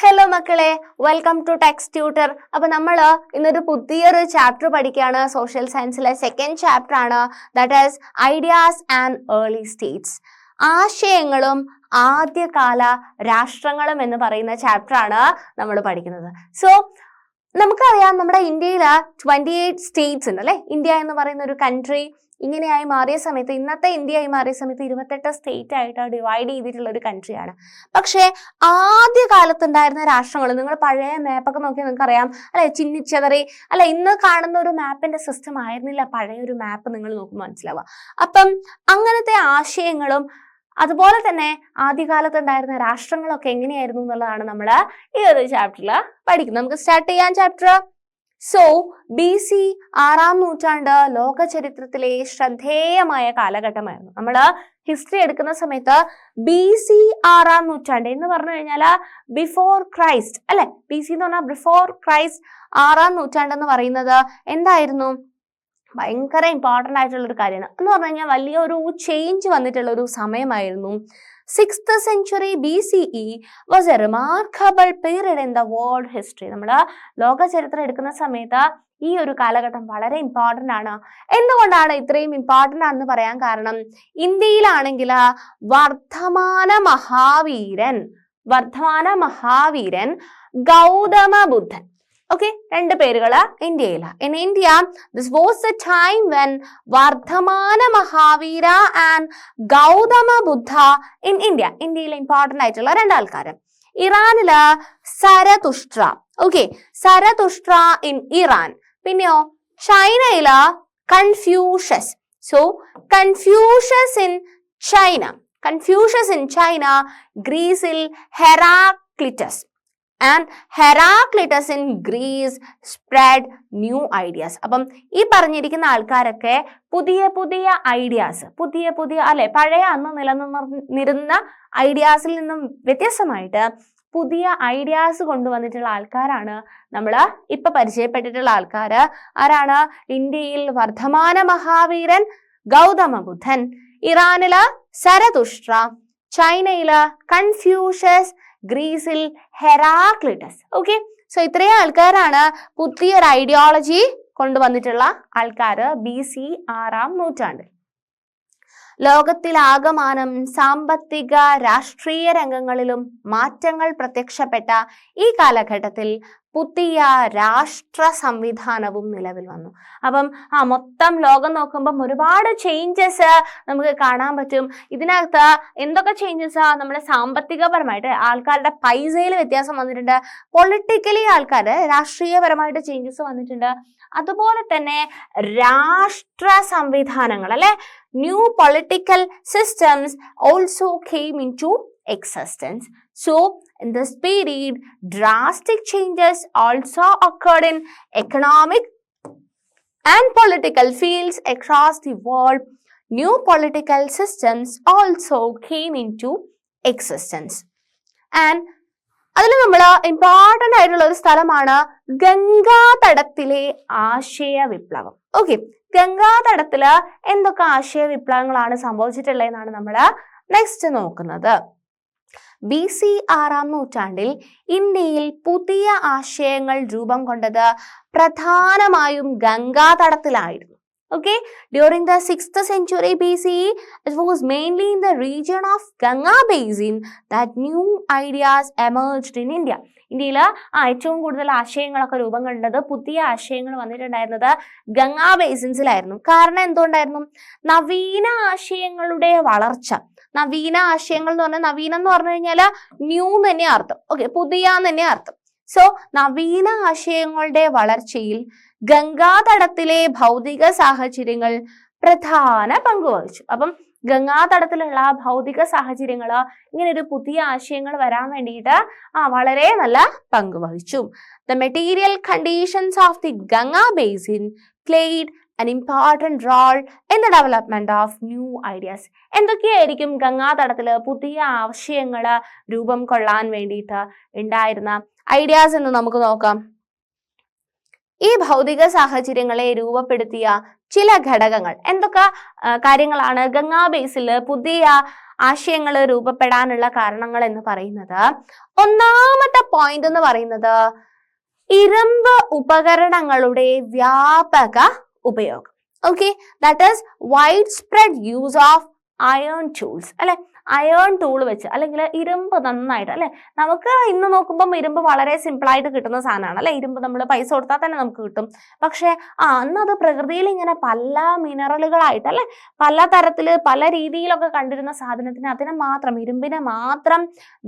Hello മക്കളെ, welcome to text tutor. അപ്പൊ നമ്മൾ ഇന്നൊരു പുതിയൊരു ചാപ്റ്റർ പഠിക്കുകയാണ്. സോഷ്യൽ സയൻസിലെ സെക്കൻഡ് ചാപ്റ്റർ ആണ്. That is ideas and early States. ആശയങ്ങളും ആദ്യകാല രാഷ്ട്രങ്ങളും എന്ന് പറയുന്ന ചാപ്റ്റർ ആണ് നമ്മൾ പഠിക്കുന്നത്. സോ നമുക്കറിയാം, നമ്മുടെ ഇന്ത്യയിൽ 28 സ്റ്റേറ്റ്സ് ഉണ്ട് അല്ലെ. ഇന്ത്യ എന്ന് പറയുന്ന ഒരു കൺട്രി ഇങ്ങനെയായി മാറിയ സമയത്ത്, ഇന്നത്തെ ഇന്ത്യയായി മാറിയ സമയത്ത് 28 സ്റ്റേറ്റ് ആയിട്ട് ഡിവൈഡ് ചെയ്തിട്ടുള്ള ഒരു കൺട്രിയാണ്. പക്ഷേ ആദ്യ കാലത്തുണ്ടായിരുന്ന രാഷ്ട്രങ്ങൾ, നിങ്ങൾ പഴയ മാപ്പൊക്കെ നോക്കിയാൽ നിങ്ങൾക്ക് അറിയാം അല്ലെ, ചിന്നിച്ചെതറി അല്ലെ. ഇന്ന് കാണുന്ന ഒരു മാപ്പിന്റെ സിസ്റ്റം ആയിരുന്നില്ല പഴയ ഒരു മാപ്പ് നിങ്ങൾ നോക്കുമ്പോൾ മനസ്സിലാവുക. അപ്പം അങ്ങനത്തെ ആശയങ്ങളും അതുപോലെ തന്നെ ആദ്യകാലത്തുണ്ടായിരുന്ന രാഷ്ട്രങ്ങളൊക്കെ എങ്ങനെയായിരുന്നു എന്നുള്ളതാണ് നമ്മൾ ഈ ഒരു ചാപ്റ്ററിൽ പഠിക്കുന്നത്. നമുക്ക് സ്റ്റാർട്ട് ചെയ്യാൻ ചാപ്റ്റർ. സോ BC 6-ാം നൂറ്റാണ്ട് ലോക ചരിത്രത്തിലെ ശ്രദ്ധേയമായ കാലഘട്ടമായിരുന്നു. നമ്മൾ ഹിസ്റ്ററി എടുക്കുന്ന സമയത്ത് BC 6-ാം നൂറ്റാണ്ട് എന്ന് പറഞ്ഞു കഴിഞ്ഞാൽ ബിഫോർ ക്രൈസ്റ്റ് അല്ലെ. BC എന്ന് പറഞ്ഞാൽ ബിഫോർ ക്രൈസ്റ്റ്. 6-ാം നൂറ്റാണ്ട് എന്ന് പറയുന്നത് എന്തായിരുന്നു? ഭയങ്കര ഇമ്പോർട്ടൻ്റ് ആയിട്ടുള്ള ഒരു കാര്യമാണ്. എന്ന് പറഞ്ഞു കഴിഞ്ഞാൽ വലിയൊരു ചേഞ്ച് വന്നിട്ടുള്ള ഒരു സമയമായിരുന്നു. 6th century BCE was a remarkable period in the world history. നമ്മൾ ലോക ചരിത്രം എടുക്കുന്ന സമയത്ത് ഈ ഒരു കാലഘട്ടം വളരെ ഇമ്പോർട്ടൻ്റ് ആണ്. എന്തുകൊണ്ടാണ് ഇത്രയും ഇമ്പോർട്ടൻ്റ് ആണെന്ന് പറയാൻ കാരണം, ഇന്ത്യയിലാണെങ്കിൽ വർദ്ധമാന മഹാവീരൻ ഗൗതമ ബുദ്ധൻ, ഓക്കെ, രണ്ട് പേരുകള് ഇന്ത്യയില. In India this was a time when Vardhamana Mahavira and Gautama Buddha in India. ഇന്ത്യയിലെ ഇമ്പോർട്ടൻ്റ് ആയിട്ടുള്ള രണ്ടാൾക്കാര്. ഇറാനില് Zarathustra, okay, Zarathustra in Iran. പിന്നെയോ ചൈനയില് Confucius. So Confucius in China. ഗ്രീസിൽ Heraclitus. And Heraclitus in Greece spread new ideas. അപ്പം ഈ പറഞ്ഞിരിക്കുന്ന ആൾക്കാരൊക്കെ പുതിയ ഐഡിയാസ്, പുതിയ അല്ലെ, പഴയ അന്ന് നിലനിന്നിരുന്ന ഐഡിയാസിൽ നിന്നും വ്യത്യസ്തമായിട്ട് പുതിയ ഐഡിയാസ് കൊണ്ടുവന്നിട്ടുള്ള ആൾക്കാരാണ് നമ്മൾ ഇപ്പൊ പരിചയപ്പെട്ടിട്ടുള്ള ആൾക്കാര്. ആരാണ്? ഇന്ത്യയിൽ വർദ്ധമാന മഹാവീരൻ ഗൗതമ ബുദ്ധൻ, ഇറാനില് സരതുഷ്ട്ര, ചൈനയില് കൺഫ്യൂഷ്യസ്, ഗ്രീസിൽ ഹെറാക്ലിറ്റസ്. ഓക്കെ, സോ ഇത്രയും ആൾക്കാരാണ് പുതിയൊരു ഐഡിയോളജി കൊണ്ടുവന്നിട്ടുള്ള ആൾക്കാര് BC 6-ാം നൂറ്റാണ്ടിൽ. ലോകത്തിലാകമാനം സാമ്പത്തിക രാഷ്ട്രീയ രംഗങ്ങളിലും മാറ്റങ്ങൾ പ്രത്യക്ഷപ്പെട്ട ഈ കാലഘട്ടത്തിൽ പുതിയ രാഷ്ട്ര സംവിധാനവും നിലവിൽ വന്നു. അപ്പം മൊത്തം ലോകം നോക്കുമ്പം ഒരുപാട് ചേഞ്ചസ് നമുക്ക് കാണാൻ പറ്റും. ഇതിനകത്ത് എന്തൊക്കെ ചേഞ്ചസാ? നമ്മുടെ സാമ്പത്തികപരമായിട്ട് ആൾക്കാരുടെ പൈസയിൽ വ്യത്യാസം വന്നിട്ടുണ്ട്. പൊളിറ്റിക്കലി ആൾക്കാര് രാഷ്ട്രീയപരമായിട്ട് ചേഞ്ചസ് വന്നിട്ടുണ്ട്. അതുപോലെ തന്നെ രാഷ്ട്ര സംവിധാനങ്ങൾ അല്ലെ, new political systems also came into existence. So in this period, drastic changes also occurred in economic and political fields across the world. New political systems also came into existence. And അതിൽ നമ്മൾ important ആയിട്ടുള്ള ഒരു സ്ഥലമാണ് ഗംഗാതടത്തിലെ ആശയ വിപ്ലവം. Okay, ഗംഗാതടത്തില് എന്തൊക്കെ ആശയ വിപ്ലവങ്ങളാണ് സംഭവിച്ചിട്ടുള്ളതെന്നാണ് നമ്മൾ നെക്സ്റ്റ് നോക്കുന്നത്. BC 6-ാം നൂറ്റാണ്ടിൽ ഇന്ത്യയിൽ പുതിയ ആശയങ്ങൾ രൂപം കൊണ്ടത് പ്രധാനമായും ഗംഗാതടത്തിലായിരുന്നു. Okay, during the 6th century BCE, it was mainly in the region of Ganga Basin that new ideas emerged in India. ഇന്ത്യയിൽ ഏറ്റവും കൂടുതൽ ആശയങ്ങളൊക്കെ രൂപം കണ്ടത്, പുതിയ ആശയങ്ങൾ വന്നിട്ടുണ്ടായിരുന്നത് ഗംഗാ ബേസിൻസിലായിരുന്നു. കാരണം എന്തുകൊണ്ടായിരുന്നു? നവീന ആശയങ്ങളുടെ വളർച്ച. നവീന ആശയങ്ങൾ എന്ന് പറഞ്ഞാൽ, നവീനം എന്ന് പറഞ്ഞു കഴിഞ്ഞാൽ ന്യൂ തന്നെ അർത്ഥം, ഓക്കെ, പുതിയ തന്നെ അർത്ഥം. സോ നവീന ആശയങ്ങളുടെ വളർച്ചയിൽ ഗംഗാതടത്തിലെ ഭൗതിക സാഹചര്യങ്ങൾ പ്രധാന പങ്ക് വഹിച്ചു. അപ്പം ഗംഗാതടത്തിലുള്ള ഭൗതിക സാഹചര്യങ്ങൾ ഇങ്ങനെ ഒരു പുതിയ ആശയങ്ങൾ വരാൻ വേണ്ടിയിട്ട് വളരെ നല്ല പങ്ക് വഹിച്ചു. The material conditions of the Ganga basin played an important role in the development of new ideas. എന്തൊക്കെയായിരിക്കും ഗംഗാതടത്തില് പുതിയ ആശയങ്ങൾ രൂപം കൊള്ളാൻ വേണ്ടിയിട്ട് ഉണ്ടായിരുന്ന ഐഡിയാസ് എന്ന് നമുക്ക് നോക്കാം. ഈ ഭൗതിക സാഹചര്യങ്ങളെ രൂപപ്പെടുത്തിയ ചില ഘടകങ്ങൾ എന്തൊക്കെ കാര്യങ്ങളാണ് ഗംഗാ ബേസിൽ പുതിയ ആശയങ്ങൾ രൂപപ്പെടാനുള്ള കാരണങ്ങൾ എന്ന് പറയുന്നത്, ഒന്നാമത്തെ പോയിന്റ് എന്ന് പറയുന്നത് ഇരുമ്പ് ഉപകരണങ്ങളുടെ വ്യാപക ഉപയോഗം. Okay, that is wide spread use of iron tools അല്ലെ. അയൺ ടൂൾ വെച്ച് അല്ലെങ്കിൽ ഇരുമ്പ് നന്നായിട്ട് അല്ലെ, നമുക്ക് ഇന്ന് നോക്കുമ്പോൾ ഇരുമ്പ് വളരെ സിമ്പിൾ ആയിട്ട് കിട്ടുന്ന സാധനമാണ് അല്ലെ. ഇരുമ്പ് നമ്മൾ പൈസ കൊടുത്താൽ തന്നെ നമുക്ക് കിട്ടും. പക്ഷെ അന്ന് അത് പ്രകൃതിയിൽ ഇങ്ങനെ പല മിനറലുകളായിട്ട് അല്ലെ, പല തരത്തില് പല രീതിയിലൊക്കെ കണ്ടിരുന്ന സാധനത്തിന് അതിനെ മാത്രം, ഇരുമ്പിനെ മാത്രം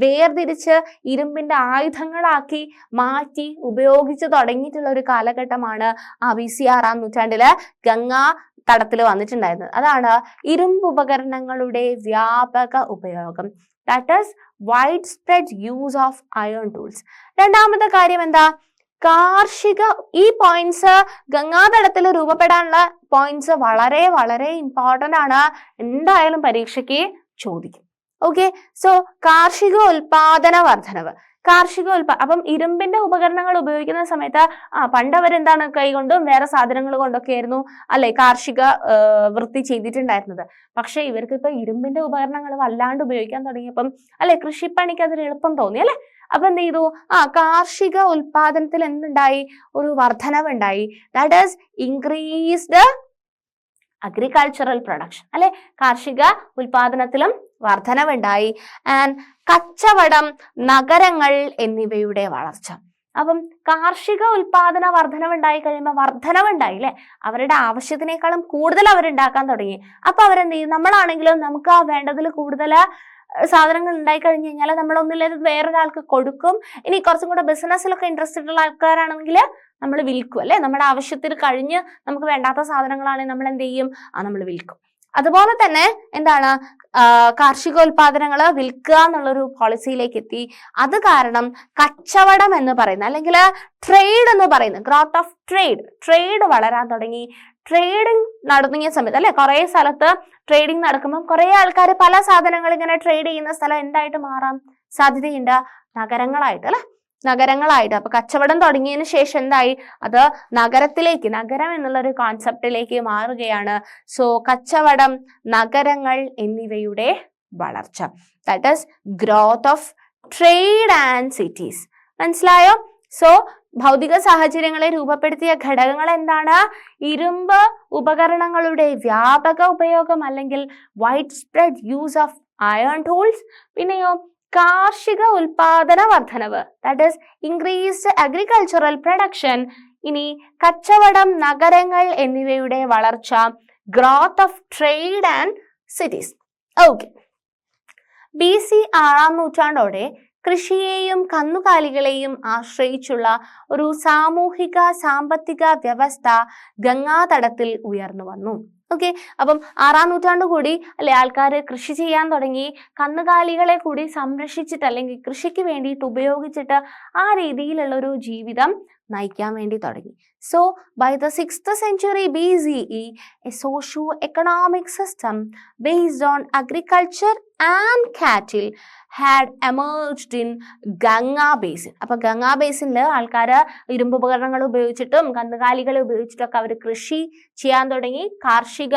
വേർതിരിച്ച് ഇരുമ്പിന്റെ ആയുധങ്ങളാക്കി മാറ്റി ഉപയോഗിച്ച് തുടങ്ങിയിട്ടുള്ള ഒരു കാലഘട്ടമാണ് BC 6-ാം നൂറ്റാണ്ടില് ഗംഗാ തടത്തിൽ വന്നിട്ടുണ്ടായിരുന്നത്. അതാണ് ഇരുമ്പ് ഉപകരണങ്ങളുടെ വ്യാപക ഉപയോഗം. That is wide spread use of iron tools. രണ്ടാമത്തെ കാര്യം എന്താ? കാർഷിക, ഈ പോയിന്റ്സ് ഗംഗാതടത്തിൽ രൂപപ്പെടാനുള്ള പോയിന്റ്സ് വളരെ വളരെ ഇമ്പോർട്ടന്റ് ആണ്, എന്തായാലും പരീക്ഷയ്ക്ക് ചോദിക്കും. ഓക്കെ, സോ കാർഷിക ഉൽപാദന വർധനവ്. അപ്പം ഇരുമ്പിന്റെ ഉപകരണങ്ങൾ ഉപയോഗിക്കുന്ന സമയത്ത് പണ്ട് അവരെന്താണ് കൈകൊണ്ടും വേറെ സാധനങ്ങൾ കൊണ്ടൊക്കെ ആയിരുന്നു അല്ലെ കാർഷിക വൃത്തി ചെയ്തിട്ടുണ്ടായിരുന്നത്. പക്ഷെ ഇവർക്ക് ഇപ്പൊ ഇരുമ്പിന്റെ ഉപകരണങ്ങൾ വല്ലാണ്ട് ഉപയോഗിക്കാൻ തുടങ്ങിയപ്പം അല്ലെ കൃഷിപ്പണിക്ക് അതൊരു എളുപ്പം തോന്നി അല്ലെ. അപ്പൊ എന്ത് ചെയ്തു? കാർഷിക ഉൽപാദനത്തിൽ എന്തുണ്ടായി? ഒരു വർധനവുണ്ടായി. That is increased agricultural production അല്ലെ, കാർഷിക ഉൽപാദനത്തിലും വർധനവുണ്ടായി. ആൻഡ് കച്ചവടം, നഗരങ്ങൾ എന്നിവയുടെ വളർച്ച. അപ്പം കാർഷിക ഉൽപാദന വർധനവുണ്ടായി കഴിയുമ്പോൾ വർധനവുണ്ടായി അല്ലെ, അവരുടെ ആവശ്യത്തിനേക്കാളും കൂടുതൽ അവരുണ്ടാക്കാൻ തുടങ്ങി. അപ്പൊ അവരെന്ത് ചെയ്യും? നമ്മളാണെങ്കിലും നമുക്ക് വേണ്ടതിൽ കൂടുതൽ സാധനങ്ങൾ ഉണ്ടായി കഴിഞ്ഞു കഴിഞ്ഞാൽ നമ്മൾ ഒന്നില്ലെങ്കിൽ വേറൊരാൾക്ക് കൊടുക്കും. ഇനി കുറച്ചും കൂടെ ബിസിനസ്സിലൊക്കെ ഇൻട്രസ്റ്റഡ് ഉള്ള ആൾക്കാരാണെങ്കിൽ നമ്മൾ വിൽക്കും അല്ലെ. നമ്മുടെ ആവശ്യത്തിന് കഴിഞ്ഞ് നമുക്ക് വേണ്ടാത്ത സാധനങ്ങളാണെങ്കിൽ നമ്മൾ എന്ത് ചെയ്യും? നമ്മൾ വിൽക്കും. അതുപോലെ തന്നെ എന്താണ്, കാർഷികോൽപാദനങ്ങൾ വിൽക്കുക എന്നുള്ളൊരു പോളിസിയിലേക്ക് എത്തി. അത് കാരണം കച്ചവടം എന്ന് പറയുന്ന അല്ലെങ്കിൽ ട്രേഡ് എന്ന് പറയുന്ന ഗ്രോത്ത് ഓഫ് ട്രേഡ് വളരാൻ തുടങ്ങി. ട്രേഡിങ് നടന്നിയ സമയത്ത് അല്ലെ, കുറെ സ്ഥലത്ത് ട്രേഡിങ് നടക്കുമ്പോൾ കുറെ ആൾക്കാർ പല സാധനങ്ങൾ ഇങ്ങനെ ട്രേഡ് ചെയ്യുന്ന സ്ഥലം എന്തായിട്ട് മാറാൻ സാധ്യതയുണ്ട്? നഗരങ്ങളായിട്ട് അല്ലെ, നഗരങ്ങളായിട്ട്. അപ്പൊ കച്ചവടം തുടങ്ങിയതിന് ശേഷം എന്തായി? അത് നഗരത്തിലേക്ക്, നഗരം എന്നുള്ളൊരു കോൺസെപ്റ്റിലേക്ക് മാറുകയാണ്. സോ കച്ചവടം, നഗരങ്ങൾ എന്നിവയുടെ വളർച്ച. That is growth of trade and cities. മനസ്സിലായോ? സോ ഭൗതിക സാഹചര്യങ്ങളെ രൂപപ്പെടുത്തിയ ഘടകങ്ങൾ എന്താണ്? ഇരുമ്പ് ഉപകരണങ്ങളുടെ വ്യാപക ഉപയോഗം അല്ലെങ്കിൽ wide spread use of iron tools. പിന്നെയോ കാർഷിക ഉൽപാദന വർധനവ്, that is increased agricultural production. ഇനി കച്ചവടം, നഗരങ്ങൾ എന്നിവയുടെ വളർച്ച, growth of trade and cities. Okay, BC 6-ാം നൂറ്റാണ്ടോടെ കൃഷിയെയും കന്നുകാലികളെയും ആശ്രയിച്ചുള്ള ഒരു സാമൂഹിക സാമ്പത്തിക വ്യവസ്ഥ ഗംഗാതടത്തിൽ ഉയർന്നു വന്നു. ഓക്കെ, അപ്പം 6-ാം നൂറ്റാണ്ട് കൂടി അല്ലെ ആൾക്കാർ കൃഷി ചെയ്യാൻ തുടങ്ങി. കന്നുകാലികളെ കൂടി സംരക്ഷിച്ചിട്ട് അല്ലെങ്കിൽ കൃഷിക്ക് വേണ്ടിയിട്ട് ഉപയോഗിച്ചിട്ട് ആ രീതിയിലുള്ള ഒരു ജീവിതം നയിക്കാൻ വേണ്ടി തുടങ്ങി. So by the 6th century BCE, a socio-economic system based on agriculture and cattle had emerged in Ganga Basin. അപ്പൊ ഗംഗാ ബേസിനിൽ ആൾക്കാർ ഇരുമ്പ് ഉപകരണങ്ങൾ ഉപയോഗിച്ചിട്ടും കന്നുകാലികളെ ഉപയോഗിച്ചിട്ടൊക്കെ അവർ കൃഷി ചെയ്യാൻ തുടങ്ങി. കാർഷിക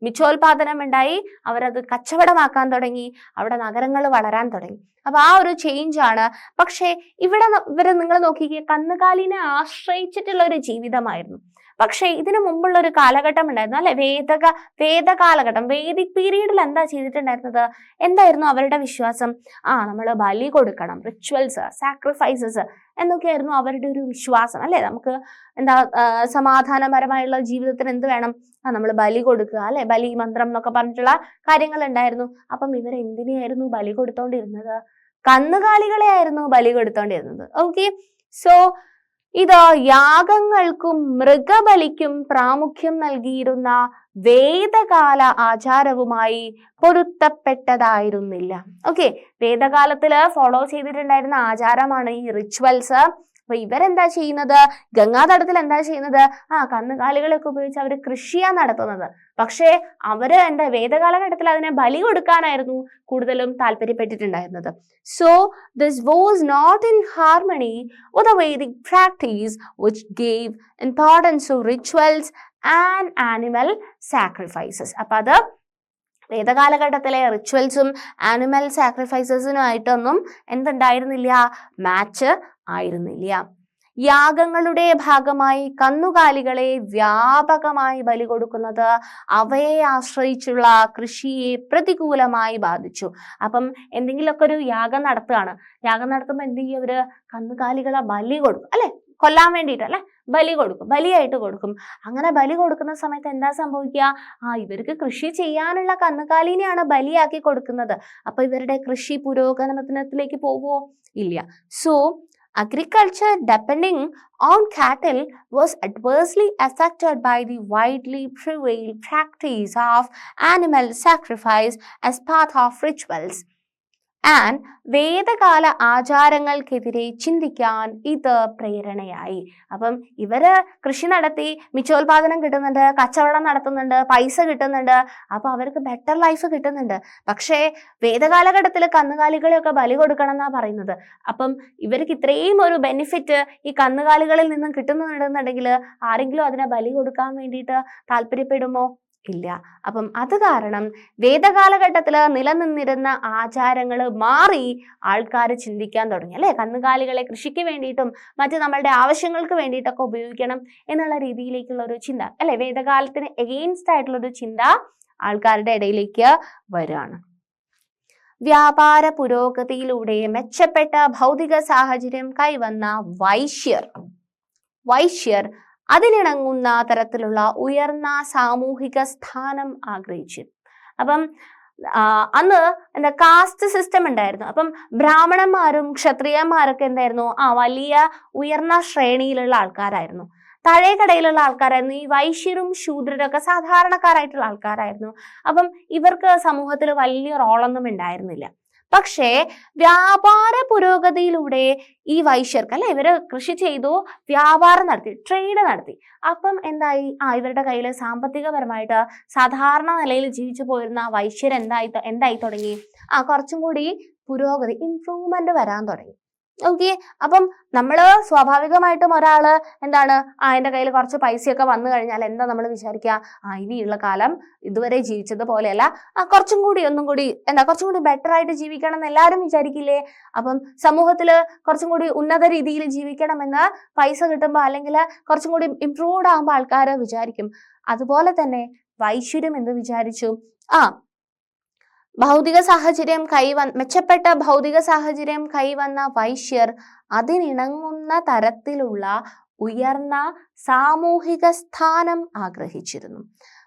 മിച്ചോൽപാദനം ഉണ്ടായി. അവരത് കച്ചവടമാക്കാൻ തുടങ്ങി. അവിടെ നഗരങ്ങൾ വളരാൻ തുടങ്ങി. അപ്പൊ ആ ഒരു ചേഞ്ച് ആണ്. പക്ഷെ ഇവരെ നിങ്ങൾ നോക്കിക്കേ, കന്നുകാലിനെ ആശ്രയിച്ചിട്ടുള്ള ഒരു ജീവിതമായിരുന്നു. പക്ഷെ ഇതിനു മുമ്പുള്ള ഒരു കാലഘട്ടം ഉണ്ടായിരുന്നു അല്ലെ, വേദകാലഘട്ടം, വേദിക് പീരീഡിൽ എന്താ ചെയ്തിട്ടുണ്ടായിരുന്നത്? എന്തായിരുന്നു അവരുടെ വിശ്വാസം? നമ്മൾ ബലി കൊടുക്കണം, റിച്വൽസ്, സാക്രിഫൈസസ് എന്നൊക്കെയായിരുന്നു അവരുടെ ഒരു വിശ്വാസം അല്ലെ. നമുക്ക് എന്താ സമാധാനപരമായുള്ള ജീവിതത്തിന് എന്ത് വേണം? നമ്മൾ ബലി കൊടുക്കുക അല്ലെ, ബലി മന്ത്രം എന്നൊക്കെ പറഞ്ഞിട്ടുള്ള കാര്യങ്ങൾ ഉണ്ടായിരുന്നു. അപ്പം ഇവരെന്തിനെയായിരുന്നു ബലി കൊടുത്തോണ്ടിരുന്നത്? കന്നുകാലികളെ ആയിരുന്നു ബലി കൊടുത്തോണ്ടിരുന്നത്. ഓക്കെ, സോ ഇത് യാഗങ്ങൾക്കും മൃഗബലിക്കും പ്രാമുഖ്യം നൽകിയിരുന്ന വേദകാല ആചാരവുമായി പൊരുത്തപ്പെട്ടതായിരുന്നില്ല. ഓക്കെ, വേദകാലത്തില് ഫോളോ ചെയ്തിട്ടുണ്ടായിരുന്ന ആചാരമാണ് ഈ റിച്വൽസ്. അപ്പൊ ഇവരെന്താ ചെയ്യുന്നത്? ഗംഗാതടത്തിൽ എന്താ ചെയ്യുന്നത്? കന്നുകാലികളൊക്കെ ഉപയോഗിച്ച് അവർ കൃഷിയാണ് നടത്തുന്നത്. പക്ഷേ അവര് വേദകാലഘട്ടത്തിൽ അതിനെ ബലി കൊടുക്കാനായിരുന്നു കൂടുതലും താല്പര്യപ്പെട്ടിട്ടുണ്ടായിരുന്നത്. So this was not in harmony with the Vedic practice which gave importance to rituals and animal sacrifices. അപ്പൊ അത് വേദകാലഘട്ടത്തിലെ റിച്വൽസും ആനിമൽ സാക്രിഫൈസസിനുമായിട്ടൊന്നും എന്തുണ്ടായിരുന്നില്ല, മാച്ച് ആയിരുന്നില്ല. യാഗങ്ങളുടെ ഭാഗമായി കന്നുകാലികളെ വ്യാപകമായി ബലി കൊടുക്കുന്നത് അവയെ ആശ്രയിച്ചുള്ള കൃഷിയെ പ്രതികൂലമായി ബാധിച്ചു. അപ്പം എന്തെങ്കിലുമൊക്കെ ഒരു യാഗം നടത്തുമ്പോൾ എന്ത് ചെയ്യും, അവര് കന്നുകാലികളെ ബലി കൊടുക്കും, അല്ലെ, കൊല്ലാൻ വേണ്ടിയിട്ട്, അല്ലെ, ബലിയായിട്ട് കൊടുക്കും. അങ്ങനെ ബലി കൊടുക്കുന്ന സമയത്ത് എന്താ സംഭവിക്കുക, ഇവർക്ക് കൃഷി ചെയ്യാനുള്ള കന്നുകാലിനെയാണ് ബലിയാക്കി കൊടുക്കുന്നത്. അപ്പൊ ഇവരുടെ കൃഷി പുരോഗമനത്തിലേക്ക് പോകുമോ? ഇല്ല. So agriculture depending on cattle was adversely affected by the widely prevalent practice of animal sacrifice as part of rituals. And വേദകാല ആചാരങ്ങൾക്കെതിരെ ചിന്തിക്കാൻ ഇത് പ്രേരണയായി. അപ്പം ഇവര് കൃഷി നടത്തി മിച്ചോൽപാദനം കിട്ടുന്നുണ്ട്, കച്ചവടം നടത്തുന്നുണ്ട്, പൈസ കിട്ടുന്നുണ്ട്, അപ്പൊ അവർക്ക് ബെറ്റർ ലൈഫ് കിട്ടുന്നുണ്ട്. പക്ഷേ വേദകാലഘട്ടത്തിൽ കന്നുകാലികളെയൊക്കെ ബലി കൊടുക്കണം എന്നാ പറയുന്നത്. അപ്പം ഇവർക്ക് ഇത്രയും ഒരു ബെനിഫിറ്റ് ഈ കന്നുകാലികളിൽ നിന്നും കിട്ടുന്നുണ്ടെന്നുണ്ടെങ്കിൽ ആരെങ്കിലും അതിനെ ബലി കൊടുക്കാൻ വേണ്ടിയിട്ട് താല്പര്യപ്പെടുമോ? ഇല്ല. അപ്പം അത് കാരണം വേദകാലഘട്ടത്തിൽ നിലനിന്നിരുന്ന ആചാരങ്ങൾ മാറി ആൾക്കാർ ചിന്തിക്കാൻ തുടങ്ങി, അല്ലെ, കന്നുകാലികളെ കൃഷിക്ക് വേണ്ടിയിട്ടും മറ്റ് നമ്മളുടെ ആവശ്യങ്ങൾക്ക് വേണ്ടിയിട്ടൊക്കെ ഉപയോഗിക്കണം എന്നുള്ള രീതിയിലേക്കുള്ള ഒരു ചിന്ത, അല്ലെ, വേദകാലത്തിന് എഗെയിൻസ്റ്റ് ആയിട്ടുള്ള ഒരു ചിന്ത ആൾക്കാരുടെ ഇടയിലേക്ക് വരികയാണ്. വ്യാപാര പുരോഗതിയിലൂടെ മെച്ചപ്പെട്ട ഭൗതിക സാഹചര്യം കൈവന്ന വൈശ്യർ അതിനിണങ്ങുന്ന തരത്തിലുള്ള ഉയർന്ന സാമൂഹിക സ്ഥാനം ആഗ്രഹിച്ചു. അപ്പം അന്ന് എന്താ കാസ്റ്റ് സിസ്റ്റം ഉണ്ടായിരുന്നു. അപ്പം ബ്രാഹ്മണന്മാരും ക്ഷത്രിയന്മാരൊക്കെ എന്തായിരുന്നു, വലിയ ഉയർന്ന ശ്രേണിയിലുള്ള ആൾക്കാരായിരുന്നു. താഴേക്കടയിലുള്ള ആൾക്കാരായിരുന്നു. ഈ വൈശ്യരും ശൂദ്രരൊക്കെ സാധാരണക്കാരായിട്ടുള്ള ആൾക്കാരായിരുന്നു. അപ്പം ഇവർക്ക് സമൂഹത്തിൽ വലിയ റോളൊന്നും ഉണ്ടായിരുന്നില്ല. പക്ഷേ വ്യാപാര പുരോഗതിയിലൂടെ ഈ വൈശ്യർക്ക്, അല്ലെ, ഇവര് കൃഷി ചെയ്തു, വ്യാപാരം നടത്തി, ട്രേഡ് നടത്തി. അപ്പം എന്തായി, ഇവരുടെ കയ്യിൽ സാമ്പത്തികപരമായിട്ട് സാധാരണ നിലയിൽ ജീവിച്ചു പോയിരുന്ന വൈശ്യർ എന്തായി തുടങ്ങി, കുറച്ചും കൂടി പുരോഗതി, ഇംപ്രൂവ്മെന്റ് വരാൻ തുടങ്ങി. ഓക്കെ. അപ്പം നമ്മള് സ്വാഭാവികമായിട്ടും ഒരാള് എന്താണ്, എൻ്റെ കയ്യിൽ കുറച്ച് പൈസയൊക്കെ വന്നു കഴിഞ്ഞാൽ എന്താ നമ്മൾ വിചാരിക്കുക, ഇനിയുള്ള കാലം ഇതുവരെ ജീവിച്ചത് പോലെയല്ല, കുറച്ചും കൂടി ബെറ്റർ ആയിട്ട് ജീവിക്കണം എന്ന് എല്ലാവരും വിചാരിക്കില്ലേ? അപ്പം സമൂഹത്തില് കുറച്ചും കൂടി ഉന്നത രീതിയിൽ ജീവിക്കണമെന്ന് പൈസ കിട്ടുമ്പോൾ, അല്ലെങ്കിൽ കുറച്ചും കൂടി ഇംപ്രൂവ്ഡ് ആകുമ്പോൾ ആൾക്കാർ വിചാരിക്കും. അതുപോലെ തന്നെ വൈശ്വര്യം എന്ത് വിചാരിച്ചു, മെച്ചപ്പെട്ട ഭൗതിക സാഹചര്യം കൈവന്ന വൈശ്യർ അതിനിണങ്ങുന്ന തരത്തിലുള്ള ഉയർന്ന സാമൂഹിക സ്ഥാനം ആഗ്രഹിച്ചിരുന്നു.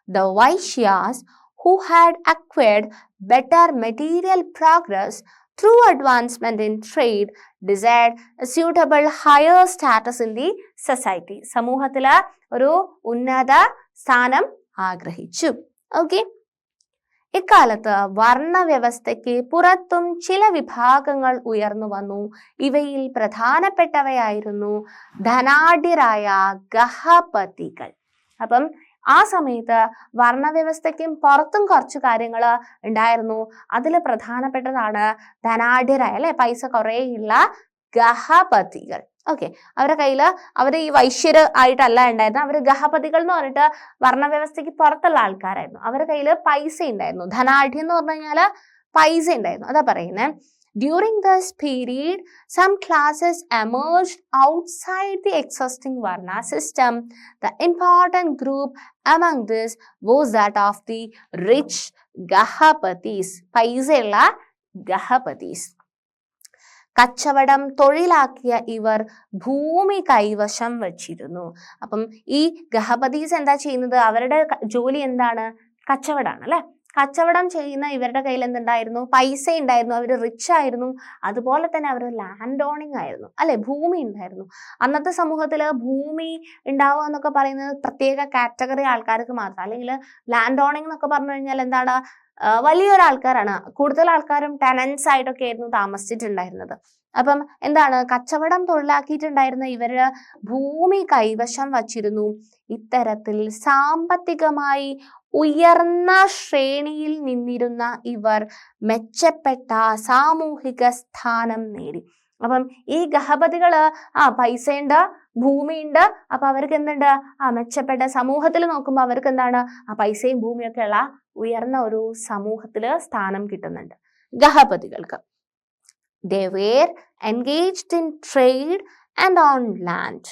The Vaishyas who had acquired better material progress through advancement in trade desired a suitable higher status in the society. സമൂഹത്തില് ഒരു ഉന്നത സ്ഥാനം ആഗ്രഹിച്ചു. ഓക്കെ. ഇക്കാലത്ത് വർണ്ണവ്യവസ്ഥയ്ക്ക് പുറത്തും ചില വിഭാഗങ്ങൾ ഉയർന്നു വന്നു. ഇവയിൽ പ്രധാനപ്പെട്ടവയായിരുന്നു ധനാഢ്യരായ ഗഹപതികൾ. അപ്പം ആ സമയത്ത് വർണ്ണവ്യവസ്ഥയ്ക്കും പുറത്തും കുറച്ച് കാര്യങ്ങൾ ഉണ്ടായിരുന്നു. അതിൽ പ്രധാനപ്പെട്ടതാണ് ധനാഢ്യരായ, അല്ലെ, പൈസ കുറേയുള്ള ഗഹപതികൾ. ഓക്കെ. അവരുടെ കയ്യിൽ അവർ ഈ വൈശ്യര് ആയിട്ടല്ല ഉണ്ടായിരുന്നു. അവർ ഗഹപതികൾ എന്ന് പറഞ്ഞിട്ട് വർണ്ണവ്യവസ്ഥയ്ക്ക് പുറത്തുള്ള ആൾക്കാരായിരുന്നു. അവരുടെ കയ്യിൽ പൈസ ഉണ്ടായിരുന്നു. ധനാഢ്യം എന്ന് പറഞ്ഞു കഴിഞ്ഞാൽ പൈസ ഉണ്ടായിരുന്നു. അതാ പറയുന്നത്. During this period, some classes emerged outside the existing Varna system. The important group among this was that of the rich Gahapatis. പൈസയുള്ള ഗഹപതീസ്. കച്ചവടം തൊഴിലാക്കിയ ഇവർ ഭൂമി കൈവശം വച്ചിരുന്നു. അപ്പം ഈ ഗഹപതീസ് എന്താ ചെയ്യുന്നത്, അവരുടെ ജോലി എന്താണ്, കച്ചവടമാണ്, അല്ലെ. കച്ചവടം ചെയ്യുന്ന ഇവരുടെ കയ്യിൽ എന്തുണ്ടായിരുന്നു, പൈസ ഉണ്ടായിരുന്നു. അവർ റിച്ച് ആയിരുന്നു. അതുപോലെ തന്നെ അവർ ലാൻഡ് ഓണിങ് ആയിരുന്നു, അല്ലെ, ഭൂമി ഉണ്ടായിരുന്നു. അന്നത്തെ സമൂഹത്തിൽ ഭൂമി ഉണ്ടാവുക എന്നൊക്കെ പറയുന്നത് പ്രത്യേക കാറ്റഗറി ആൾക്കാർക്ക് മാത്രം. അല്ലെങ്കിൽ ലാൻഡ് ഓണിങ് എന്നൊക്കെ പറഞ്ഞു കഴിഞ്ഞാൽ എന്താണ്, വലിയൊരാൾക്കാരാണ്. കൂടുതൽ ആൾക്കാരും ടെനൻസ് ആയിട്ടൊക്കെ ആയിരുന്നു താമസിച്ചിട്ടുണ്ടായിരുന്നത്. അപ്പം എന്താണ്, കച്ചവടം തൊഴിലാക്കിയിട്ടുണ്ടായിരുന്ന ഇവര് ഭൂമി കൈവശം വച്ചിരുന്നു. ഇത്തരത്തിൽ സാമ്പത്തികമായി ഉയർന്ന ശ്രേണിയിൽ നിന്നിരുന്ന ഇവർ മെച്ചപ്പെട്ട സാമൂഹിക സ്ഥാനം നേടി. അപ്പം ഈ ഗഹപതികള് പൈസയുണ്ട്, ഭൂമിയുണ്ട്, അപ്പൊ അവർക്ക് എന്തുണ്ട്, മെച്ചപ്പെട്ട സമൂഹത്തിൽ നോക്കുമ്പോൾ അവർക്ക് എന്താണ്, പൈസയും ഭൂമിയൊക്കെ ഉള്ള ഉയർന്ന ഒരു സമൂഹത്തില് സ്ഥാനം കിട്ടുന്നുണ്ട് ഗഹപതികൾക്ക്. They were engaged in trade and on land.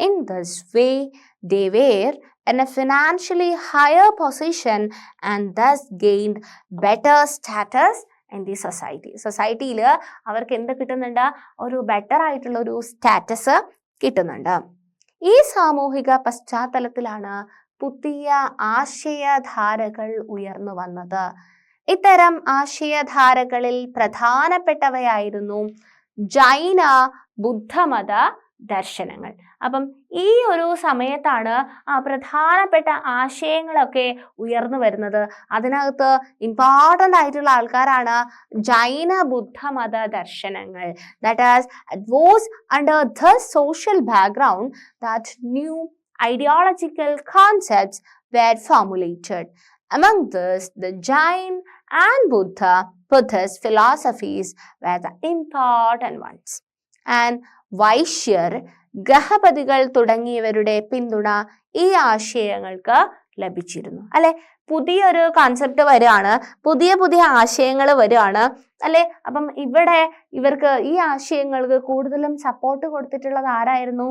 In this way, they were in a financially higher position and thus gained better status in the society. സൊസൈറ്റിയിൽ അവർക്ക് എന്ത് കിട്ടുന്നുണ്ട്, ഒരു ബെറ്റർ ആയിട്ടുള്ള ഒരു സ്റ്റാറ്റസ് കിട്ടുന്നുണ്ട്. ഈ സാമൂഹിക പശ്ചാത്തലത്തിലാണ് പുതിയ ആശയധാരകൾ ഉയർന്നു വന്നത്. ഇത്തരം ആശയധാരകളിൽ പ്രധാനപ്പെട്ടവയായിരുന്നു ജൈന ബുദ്ധമത ദർശനങ്ങൾ. അപ്പം ഈ ഒരു സമയത്താണ് പ്രധാനപ്പെട്ട ആശയങ്ങളൊക്കെ ഉയർന്നു വരുന്നത്. അതിനകത്ത് ഇമ്പോർട്ടൻ്റ് ആയിട്ടുള്ള ആൾക്കാരാണ് ജൈന ബുദ്ധമത ദർശനങ്ങൾ. That is it was under the social background that new ideological concepts were formulated. Among this, the Jain and Buddhist philosophies were the important ones. And വൈശ്യർ, ഗഹപതികൾ തുടങ്ങിയവരുടെ പിന്തുണ ഈ ആശയങ്ങൾക്ക് ലഭിച്ചിരുന്നു. അല്ലെ, പുതിയൊരു കോൺസെപ്റ്റ് വരികയാണ്, പുതിയ പുതിയ ആശയങ്ങൾ വരികയാണ് അല്ലെ. അപ്പം ഇവിടെ ഇവർക്ക് ഈ ആശയങ്ങൾക്ക് കൂടുതലും സപ്പോർട്ട് കൊടുത്തിട്ടുള്ളത് ആരായിരുന്നു?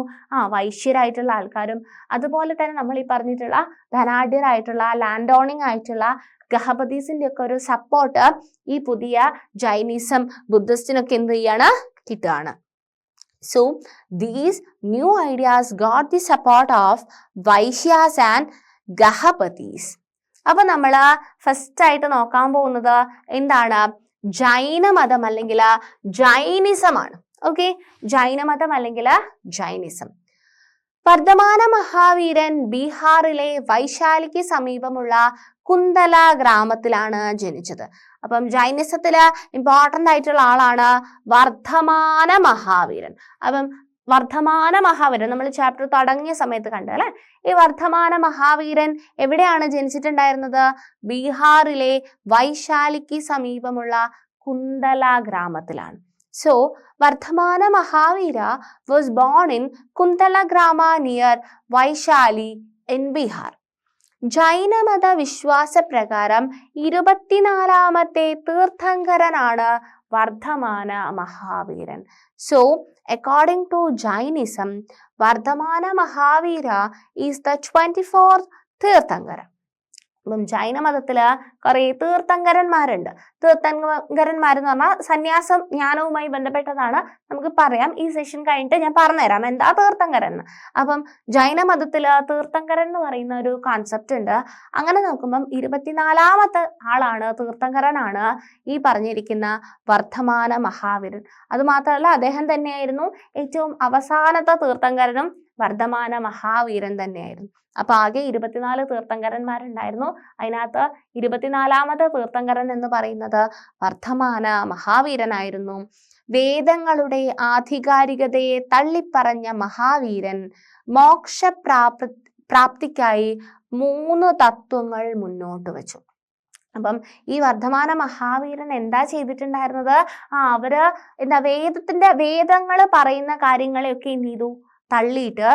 വൈശ്യരായിട്ടുള്ള ആൾക്കാരും അതുപോലെ തന്നെ നമ്മൾ ഈ പറഞ്ഞിട്ടുള്ള ധനാഢ്യരായിട്ടുള്ള ലാൻഡ് ഓണിങ് ആയിട്ടുള്ള ഗഹപതീസിന്റെ ഒക്കെ ഒരു സപ്പോർട്ട് ഈ പുതിയ ജൈനിസം ബുദ്ധിസ്റ്റിനൊക്കെ എന്ത് ചെയ്യാണ്, കിട്ടുകയാണ്. So these new ideas got the support of Vaishyas and Gahapatis. അപ്പൊ നമ്മൾ ഫസ്റ്റ് ആയിട്ട് നോക്കാൻ പോകുന്നത് എന്താണ്? ജൈനമതം അല്ലെങ്കിൽ ജൈനിസമാണ്. ഓക്കെ, ജൈനമതം അല്ലെങ്കിൽ ജൈനിസം. വർദ്ധമാന മഹാവീരൻ ബീഹാറിലെ വൈശാലിക്ക് സമീപമുള്ള കുന്തല ഗ്രാമത്തിലാണ് ജനിച്ചത്. അപ്പം ജൈനിസത്തില് ഇമ്പോർട്ടൻ്റ് ആയിട്ടുള്ള ആളാണ് വർദ്ധമാന മഹാവീരൻ. അപ്പം വർദ്ധമാന മഹാവീരൻ നമ്മൾ ചാപ്റ്റർ തുടങ്ങിയ സമയത്ത് കണ്ടു അല്ലെ. ഈ വർദ്ധമാന മഹാവീരൻ എവിടെയാണ് ജനിച്ചിട്ടുണ്ടായിരുന്നത്? ബീഹാറിലെ വൈശാലിക്ക് സമീപമുള്ള കുന്തല ഗ്രാമത്തിലാണ്. So, Vardhamana Mahavira was born in Kuntala Grama near Vaishali in Bihar. ജൈനമത വിശ്വാസ പ്രകാരം 24ാമത്തെ തീർത്ഥങ്കരനാണ് വർദ്ധമാന മഹാവീരൻ. So according to Jainism, Vardhamana Mahavira is the 24th Tirthankara. അപ്പം ജൈനമതത്തില് കുറെ തീർത്ഥങ്കരന്മാരുണ്ട്. തീർത്ഥങ്കരന്മാരെന്ന് പറഞ്ഞാൽ സന്യാസം ജ്ഞാനവുമായി ബന്ധപ്പെട്ടതാണ്. നമുക്ക് പറയാം, ഈ സെഷൻ കഴിഞ്ഞിട്ട് ഞാൻ പറഞ്ഞുതരാം എന്താ തീർത്ഥങ്കരൻ എന്ന്. അപ്പം ജൈനമതത്തില് തീർത്ഥങ്കരൻ എന്ന് പറയുന്ന ഒരു കോൺസെപ്റ്റ് ഉണ്ട്. അങ്ങനെ നോക്കുമ്പം 24ാമത്തെ ആളാണ്, തീർത്ഥങ്കരനാണ് ഈ പറഞ്ഞിരിക്കുന്ന വർദ്ധമാന മഹാവീരൻ. അത് മാത്രമല്ല, അദ്ദേഹം തന്നെയായിരുന്നു ഏറ്റവും അവസാനത്തെ തീർത്ഥങ്കരനും വർദ്ധമാന മഹാവീരൻ തന്നെയായിരുന്നു. അപ്പൊ ആകെ 24 തീർത്ഥങ്കരന്മാരുണ്ടായിരുന്നു. അതിനകത്ത് 24ാമത്തെ തീർത്ഥങ്കരൻ എന്ന് പറയുന്നത് വർദ്ധമാന മഹാവീരനായിരുന്നു. വേദങ്ങളുടെ ആധികാരികതയെ തള്ളിപ്പറഞ്ഞ മഹാവീരൻ മോക്ഷപ്രാപ്തിക്കായി 3 തത്വങ്ങൾ മുന്നോട്ട് വെച്ചു. അപ്പം ഈ വർദ്ധമാന മഹാവീരൻ എന്താ ചെയ്തിട്ടുണ്ടായിരുന്നത്? അവര് വേദങ്ങൾ പറയുന്ന കാര്യങ്ങളെയൊക്കെ എന്ത് ചെയ്തു, തള്ളിയിട്ട്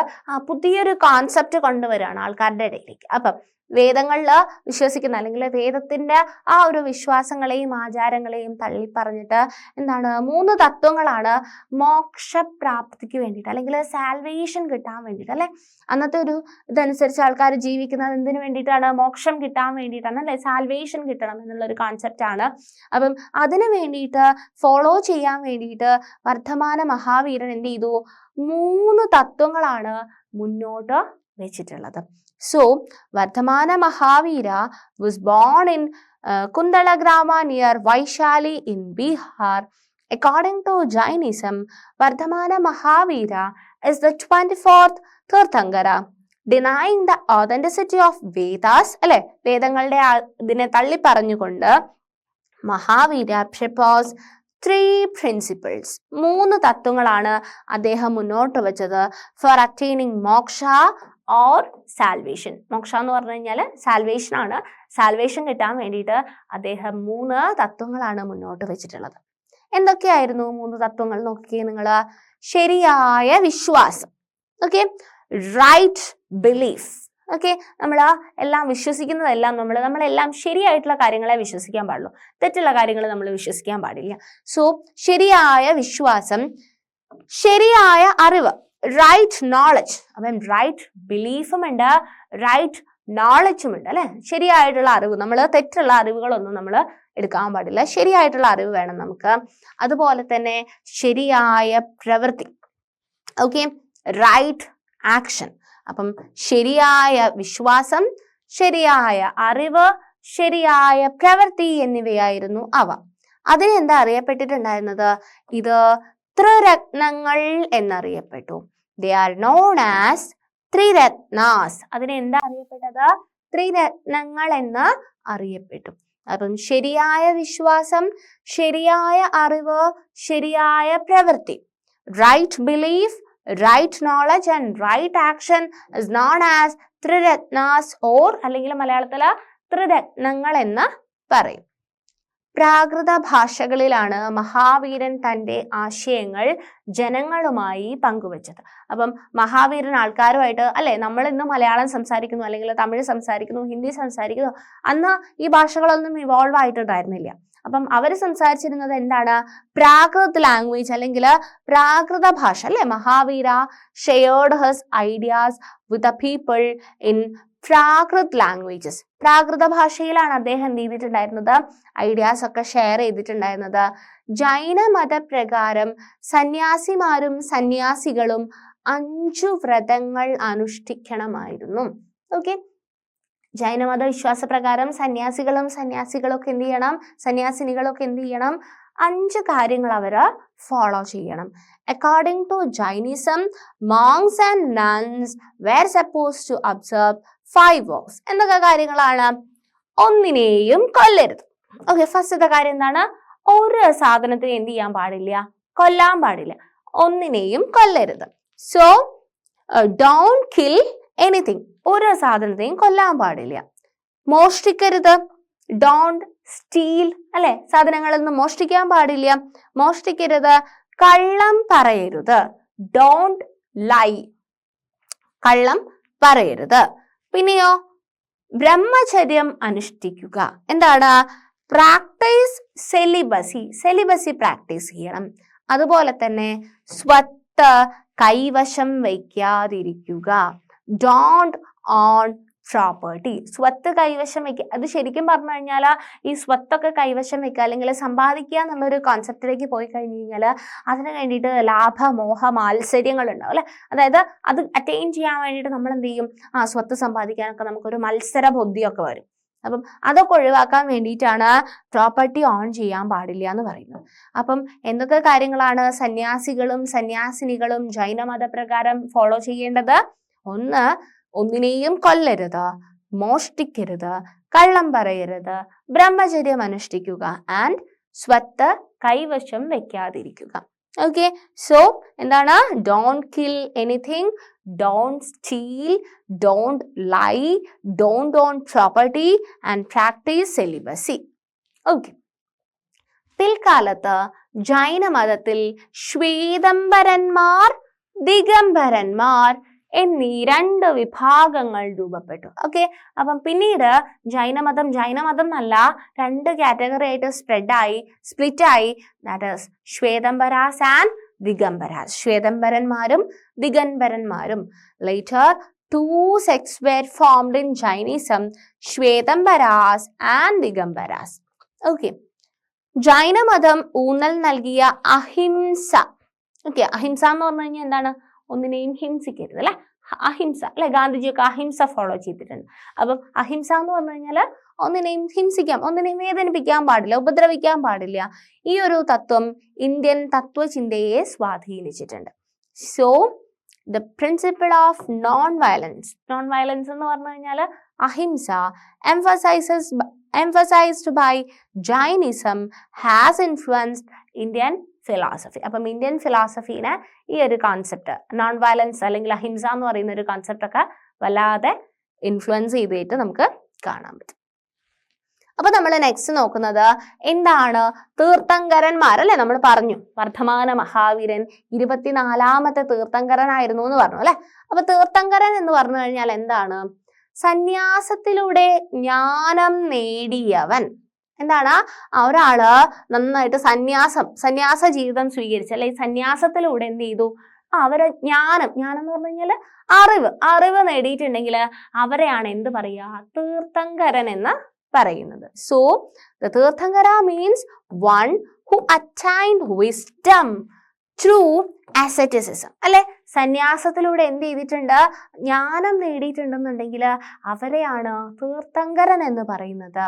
പുതിയൊരു കോൺസെപ്റ്റ് കൊണ്ടുവരികയാണ് ആൾക്കാരുടെ ഇടയിലേക്ക്. അപ്പം വേദങ്ങളിൽ വിശ്വസിക്കുന്ന അല്ലെങ്കിൽ വേദത്തിന്റെ ആ ഒരു വിശ്വാസങ്ങളെയും ആചാരങ്ങളെയും തള്ളിപ്പറഞ്ഞിട്ട് എന്താണ്, 3 തത്വങ്ങളാണ് മോക്ഷപ്രാപ്തിക്ക് വേണ്ടിയിട്ട് അല്ലെങ്കിൽ സാൽവേഷൻ കിട്ടാൻ വേണ്ടിയിട്ട് അല്ലെ. അന്നത്തെ ഒരു ഇതനുസരിച്ച് ആൾക്കാർ ജീവിക്കുന്നത് എന്തിനു വേണ്ടിയിട്ടാണ്? മോക്ഷം കിട്ടാൻ വേണ്ടിയിട്ടാണ് അല്ലെ, സാൽവേഷൻ കിട്ടണം എന്നുള്ള ഒരു കോൺസെപ്റ്റ് ആണ്. അപ്പം അതിനു വേണ്ടിയിട്ട് ഫോളോ ചെയ്യാൻ വേണ്ടിയിട്ട് വർദ്ധമാന മഹാവീരൻ എന്ത് ചെയ്തു? 3 തത്വങ്ങളാണ് മുന്നോട്ട് വെച്ചിട്ടുള്ളത്. So, Vardhamana Mahavira was born in Kundala Grama near Vaishali in Bihar. According to Jainism, Vardhamana Mahavira is the 24th Tirthangara. Denying the authenticity of Vedas, അല്ലെ, വേദങ്ങളുടെ ഇതിനെ തള്ളി പറഞ്ഞുകൊണ്ട് മഹാവീര propose 3 principles. 3 തത്വങ്ങളാണ് അദ്ദേഹം മുന്നോട്ട് വെച്ചത് ഫോർ അറ്റൈനിങ് മോക്ഷ ഓർ സാൽവേഷൻ. മോക്ഷ എന്ന് പറഞ്ഞു കഴിഞ്ഞാൽ സാൽവേഷൻ ആണ്. സാൽവേഷൻ കിട്ടാൻ വേണ്ടിയിട്ട് അദ്ദേഹം 3 തത്വങ്ങളാണ് മുന്നോട്ട് വെച്ചിട്ടുള്ളത്. എന്തൊക്കെയായിരുന്നു 3 തത്വങ്ങൾ നോക്കിയേ നിങ്ങൾ? ശരിയായ വിശ്വാസം, ഓക്കെ, റൈറ്റ് ബിലീഫ്, ഓക്കെ, നമ്മൾ എല്ലാം വിശ്വസിക്കുന്നതെല്ലാം നമ്മളെല്ലാം ശരിയായിട്ടുള്ള കാര്യങ്ങളെ വിശ്വസിക്കാൻ പാടുള്ളൂ, തെറ്റുള്ള കാര്യങ്ങൾ നമ്മൾ വിശ്വസിക്കാൻ പാടില്ല. സോ ശരിയായ വിശ്വാസം, ശരിയായ അറിവ്, റൈറ്റ് നോളജ്. അപ്പം റൈറ്റ് ബിലീഫും ഉണ്ട്, റൈറ്റ് നോളജും ഉണ്ട് അല്ലെ. ശരിയായിട്ടുള്ള അറിവ്, നമ്മൾ തെറ്റുള്ള അറിവുകളൊന്നും നമ്മൾ എടുക്കാൻ പാടില്ല, ശരിയായിട്ടുള്ള അറിവ് വേണം നമുക്ക്. അതുപോലെ തന്നെ ശരിയായ പ്രവൃത്തി, ഓക്കെ, റൈറ്റ് ആക്ഷൻ. അപ്പം ശരിയായ വിശ്വാസം, ശരിയായ അറിവ്, ശരിയായ പ്രവൃത്തി എന്നിവയായിരുന്നു അവ. അതിനെന്താ അറിയപ്പെട്ടിട്ടുണ്ടായിരുന്നത്? ഇത് ത്രിരത്നങ്ങൾ എന്നറിയപ്പെട്ടു. They are known as Triratnas. അതിനെ എന്താ അറിയപ്പെട്ടത്? ത്രിരത്നങ്ങൾ എന്ന് അറിയപ്പെട്ടു. അപ്പം ശരിയായ വിശ്വാസം, ശരിയായ അറിവ്, ശരിയായ പ്രവൃത്തി, right belief, right knowledge and right action is known as Triratnas or അല്ലെങ്കിൽ മലയാളത്തിൽ ത്രിരത്നങ്ങൾ എന്ന് പറയും. പ്രാകൃത ഭാഷകളിലാണ് മഹാവീരൻ തൻ്റെ ആശയങ്ങൾ ജനങ്ങളുമായി പങ്കുവച്ചത്. അപ്പം മഹാവീരൻ ആൾക്കാരുമായിട്ട് അല്ലെ, നമ്മൾ ഇന്ന് മലയാളം സംസാരിക്കുന്നു, അല്ലെങ്കിൽ തമിഴ് സംസാരിക്കുന്നു, ഹിന്ദി സംസാരിക്കുന്നു, അന്ന് ഈ ഭാഷകളൊന്നും ഇവോൾവ് ആയിട്ടുണ്ടായിരുന്നില്ല. അപ്പം അവർ സംസാരിച്ചിരുന്നത് എന്താണ്? പ്രാകൃത് ലാംഗ്വേജ് അല്ലെങ്കിൽ പ്രാകൃത ഭാഷ അല്ലെ. Mahavira shared his ideas with the people in Prakrit languages. പ്രാകൃത ഭാഷയിലാണ് അദ്ദേഹം എന്ത് ചെയ്തിട്ടുണ്ടായിരുന്നത്? ഐഡിയാസ് ഒക്കെ ഷെയർ ചെയ്തിട്ടുണ്ടായിരുന്നത്. ജൈന മതപ്രകാരം സന്യാസിമാരും സന്യാസികളും 5 വ്രതങ്ങൾ അനുഷ്ഠിക്കണമായിരുന്നു. ഓക്കെ, ജൈനമത വിശ്വാസപ്രകാരം സന്യാസികളൊക്കെ എന്ത് ചെയ്യണം? സന്യാസിനികളൊക്കെ എന്ത് ചെയ്യണം? 5 കാര്യങ്ങൾ അവർ ഫോളോ ചെയ്യണം. According to Jainism, monks and nuns were supposed to observe 5 vows. എന്തൊക്കെ കാര്യങ്ങളാണ്? ഒന്നിനെയും കൊല്ലരുത്. ഓക്കെ, ഫസ്റ്റത്തെ കാര്യം എന്താണ്? ഒരു സാധനത്തിന് എന്ത് ചെയ്യാൻ പാടില്ല? കൊല്ലാൻ പാടില്ല. ഒന്നിനെയും കൊല്ലരുത്. So don't kill anything. ഒരു സാധനത്തെയും കൊല്ലാൻ പാടില്ല. മോഷ്ടിക്കരുത്, ഡോണ്ട് സ്റ്റീൽ അല്ലെ, സാധനങ്ങളൊന്നും മോഷ്ടിക്കാൻ പാടില്ല, മോഷ്ടിക്കരുത്. കള്ളം പറയരുത്, ഡോണ്ട് ലൈ, കള്ളം പറയരുത്. പിന്നെയോ ബ്രഹ്മചര്യം അനുഷ്ഠിക്കുക. എന്താണ്? പ്രാക്ടീസ് സെലിബസി പ്രാക്ടീസ് ചെയ്യണം. അതുപോലെ തന്നെ സ്വത്ത് കൈവശം വയ്ക്കാതിരിക്കുക, ഡോണ്ട് ഓൺ പ്രോപ്പർട്ടി. സ്വത്ത് കൈവശം വയ്ക്കുക, അത് ശരിക്കും പറഞ്ഞു കഴിഞ്ഞാൽ ഈ സ്വത്തൊക്കെ കൈവശം വെക്കുക അല്ലെങ്കിൽ സമ്പാദിക്കുക എന്നുള്ളൊരു കോൺസെപ്റ്റിലേക്ക് പോയി കഴിഞ്ഞു കഴിഞ്ഞാൽ അതിന് വേണ്ടിയിട്ട് ലാഭമോഹ മാത്സര്യങ്ങൾ ഉണ്ടാവും അല്ലെ. അതായത് അത് അറ്റൈൻ ചെയ്യാൻ വേണ്ടിയിട്ട് നമ്മൾ എന്ത് ചെയ്യും? സ്വത്ത് സമ്പാദിക്കാനൊക്കെ നമുക്കൊരു മത്സര ബുദ്ധിയൊക്കെ വരും. അപ്പം അതൊക്കെ ഒഴിവാക്കാൻ വേണ്ടിയിട്ടാണ് പ്രോപ്പർട്ടി ഓൺ ചെയ്യാൻ പാടില്ല എന്ന് പറയുന്നത്. അപ്പം എന്തൊക്കെ കാര്യങ്ങളാണ് സന്യാസികളും സന്യാസിനികളും ജൈനമതപ്രകാരം ഫോളോ ചെയ്യേണ്ടത്? ഒന്നിനെയും കൊല്ലരുത്, മോഷ്ടിക്കരുത്, കള്ളം പറയരുത്, ബ്രഹ്മചര്യം അനുഷ്ഠിക്കുക ആൻഡ് സ്വത്ത് കൈവശം വെക്കാതിരിക്കുക. ഓക്കെ, സോ എന്താണ്? Don't kill anything, don't steal, don't lie, don't own property and practice celibacy. Okay, പിൽക്കാലത്ത് ജൈനമതത്തിൽ ശ്വേതംബരന്മാർ, ദിഗംബരന്മാർ എന്നീ 2 വിഭാഗങ്ങൾ രൂപപ്പെട്ടു. ഓക്കെ, അപ്പം പിന്നീട് ജൈനമതം എന്നല്ല 2 കാറ്റഗറി ആയിട്ട് സ്പ്ലിറ്റായി. That is Svetambaras and Digambaras. ശ്വേതംബരന്മാരും ദിഗംബരന്മാരും. Later 2 sects were formed in Jainism, Svetambaras and Digambaras. Okay, ജൈനമതം ഊന്നൽ നൽകിയ അഹിംസ. ഓക്കെ, അഹിംസ എന്ന് പറഞ്ഞു കഴിഞ്ഞാൽ എന്താണ്? ഒന്നിനെയും ഹിംസിക്കരുത് അല്ലെ, അഹിംസ അല്ലെ. ഗാന്ധിജിയൊക്കെ അഹിംസ ഫോളോ ചെയ്തിട്ടുണ്ട്. അപ്പം അഹിംസ എന്ന് പറഞ്ഞു കഴിഞ്ഞാൽ ഒന്നിനെയും ഒന്നിനെയും വേദനിപ്പിക്കാൻ പാടില്ല, ഉപദ്രവിക്കാൻ പാടില്ല. ഈ ഒരു തത്വം ഇന്ത്യൻ തത്വചിന്തയെ സ്വാധീനിച്ചിട്ടുണ്ട്. So the principle of non violence എന്ന് പറഞ്ഞു കഴിഞ്ഞാൽ അഹിംസ emphasized by Jainism has influenced Indian philosophy. അപ്പം ഇന്ത്യൻ ഫിലോസഫീനെ ഈ ഒരു കോൺസെപ്റ്റ് നോൺ വയലൻസ് അല്ലെങ്കിൽ അഹിംസ എന്ന് പറയുന്ന ഒരു കോൺസെപ്റ്റ് ഒക്കെ വല്ലാതെ ഇൻഫ്ലുവൻസ് ചെയ്തിട്ട് നമുക്ക് കാണാൻ പറ്റും. അപ്പൊ നമ്മൾ നെക്സ്റ്റ് നോക്കുന്നത് എന്താണ്? തീർത്ഥങ്കരന്മാർ അല്ലെ. നമ്മൾ പറഞ്ഞു വർദ്ധമാന മഹാവീരൻ 24ാമത്തെ തീർത്ഥങ്കരനായിരുന്നു എന്ന് പറഞ്ഞു അല്ലെ. അപ്പൊ തീർത്ഥങ്കരൻ എന്ന് പറഞ്ഞു കഴിഞ്ഞാൽ എന്താണ്? സന്യാസത്തിലൂടെ ജ്ഞാനം നേടിയവൻ. എന്താണ്? ഒരാള് നന്നായിട്ട് സന്യാസ ജീവിതം സ്വീകരിച്ചു അല്ലെ. സന്യാസത്തിലൂടെ എന്ത് ചെയ്തു? അവര് ജ്ഞാനം എന്ന് പറഞ്ഞു കഴിഞ്ഞാല് അറിവ് നേടിയിട്ടുണ്ടെങ്കിൽ അവരെയാണ് എന്ത് പറയുക? തീർത്ഥങ്കരൻ എന്ന് പറയുന്നത്. So the Tirthankara means one who attained wisdom through asceticism അല്ലെ. സന്യാസത്തിലൂടെ എന്ത് ചെയ്തിട്ടുണ്ട്? ജ്ഞാനം നേടിയിട്ടുണ്ടെന്നുണ്ടെങ്കിൽ അവരെയാണ് തീർത്ഥങ്കരൻ എന്ന് പറയുന്നത്.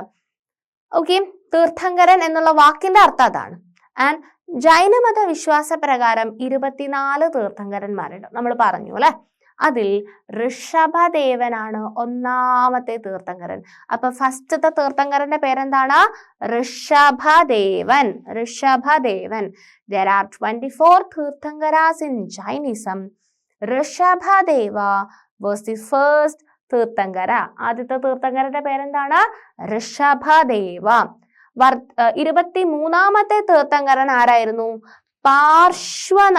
ഓക്കെ, തീർത്ഥങ്കരൻ എന്നുള്ള വാക്കിന്റെ അർത്ഥം അതാണ്. ആൻഡ് ജൈനമത വിശ്വാസ പ്രകാരം 24 തീർത്ഥങ്കരന്മാരുണ്ട് നമ്മൾ പറഞ്ഞു അല്ലെ. അതിൽ ഋഷഭദേവനാണ് 1ാമത്തെ തീർത്ഥങ്കരൻ. അപ്പൊ ഫസ്റ്റത്തെ തീർത്ഥങ്കരന്റെ പേരെന്താണ്? Rishabhadevan. There are 24 Tirthankaras in Jainism. Rishabhadeva was the first Theerthankara. ആദ്യത്തെ തീർത്ഥങ്കരന്റെ പേരെന്താണ്? ഋഷഭദേവ. 23ാമത്തെ തീർത്ഥങ്കരൻ ആരായിരുന്നു? പാർശ്വനാഥനായിരുന്നു.